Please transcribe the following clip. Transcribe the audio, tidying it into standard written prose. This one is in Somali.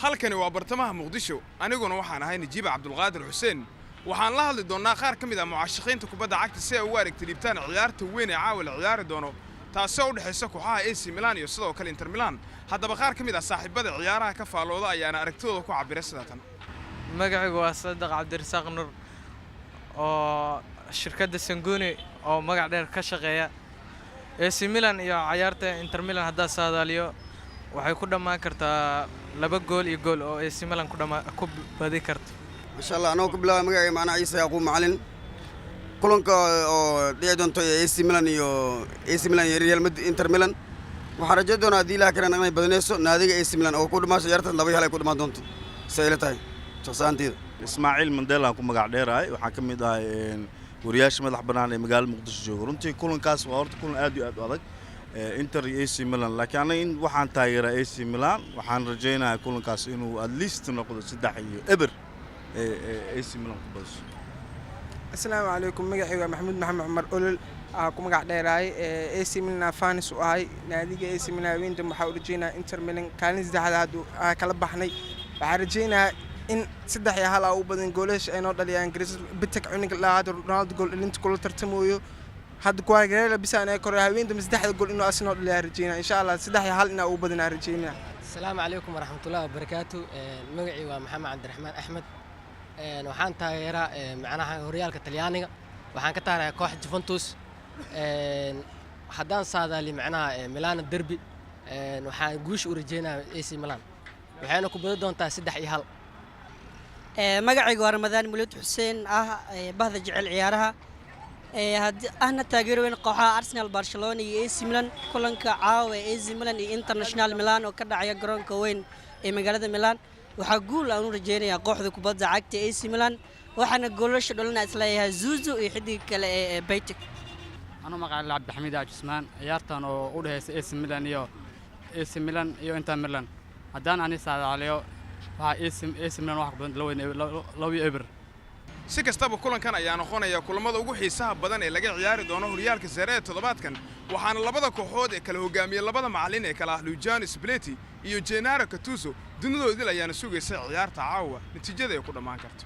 halkani waa bartamaha Muqdisho aniguna waxaan ahay Najiib Cabdulqaadir Xuseen waxaan la hadli doonaa qaar ka mid ah mucaashaqiinta kubadda cagta si ay u aragtidibtaan ciyaarta weyn ee caawil ciyaari doono taasoo u dhaxaysa kooxaha AC Milan iyo sidoo kale Inter Milan haddaba qaar ka mid ah saaxiibada ciyaaraha ka faalooda ayaana aragtidooda ku cabiray sidatan magacaygu waa Saddeq Cabdirasaaq Nur oo shirkadda Sanguni oo magac dheer ka shaqeeya AC Milan iyo ciyaarta Inter Milan hadda saadaaliyo waxay ku dhamaan kartaa 2 gool iyo gool oo AC Milan ku badi karto insha Allah anoo ku bilaabay magacayga macna Ciise Yaquub Macalin kulanka oo dhigay doonto AC Milan iyo Real Madrid Inter Milan waxaan rajayn doonaa hadii la karan inay badanayso naadiga AC Milan oo ku dhamaashay ciyaarta 2 hal ay ku dhamaan doonto sayla tahay shaqsaanteeda Ismaaciil Mandela ku magac dheeraay waxaan ka mid ahay wariyaasha madax banaan ee magaalada Muqdisho jooga runtii kulankaas waa horta kulan aad iyo aad u adag Inter iyo AC Milan laakiin aniga waxaan taageeraa AC Milan waxaan rajaynayaa kulankaas inuu at least noqdo 3-0 AC Milan ku badiso Assalaamu alaykum magacayga Maxamuud Maxamed Cumar Olol ku magac dheeraay AC Milan fans u ahay naadiga AC Milan weynta waxa uu rajaynayaa Inter Milan kaalin saddexaad kala baxnay waxaan rajaynayaa in 3-1 u badan goolasha ay noo dhaliyaan Chris Bitek cuniga laad Ronaldo gool inta kula tartamayo had Guardiola bisaan ay kor haweenta 3 gool inuu asnoo dhaliyaa rajaynayaa insha Allah 3-1 ina u badan rajaynayaa Assalaamu alaykum waraxmatullaahi wabarakaatu magacaygu waa Maxamed Cabdiraxmaan Axmed waxaan taageeraa macnaha horyaalka Talyaaniga waxaan ka taageeraa kooxda Juventus haddaan saadaali macnaha Milan derby waxaan guush u rajaynayaa AC Milan waxayna ku badi doontaa 3-1 magacaygu waa Ramadaan Mulud Xuseen bahda jecel ciyaaraha ahna taageero weyn kooxaha Arsenal Barcelona iyo AC Milan kulanka caawa AC Milan iyo International Milan oo ka dhacaya garoonka weyn ee magaalada Milan waxa guul aan u rajaynayaa kooxda kubadda cagta AC Milan waxaana goolasha dhalana isleeyahay Zuzu iyo xidig kale ee Bitek أنا مقال عبد الحميد عجسمان عيارتان وأوله AC Milan iyo Inter Milan haddaan ani saada caliyo waxa AC Milan wax badan loo eber si kastaba kulankan ayaa noqonaya kulamada ugu xiisaha badan ee laga ciyaari doono horyaalka sare ee toddobaadkan waxaana labada kooxood ee kala hogaamiyay labada macallin ee kala ah Luciano Spalletti iyo Gennaro Gattuso dunidoodii ayaana sugaysa ciyaarta caawa natiijada ay ku dhamaan karto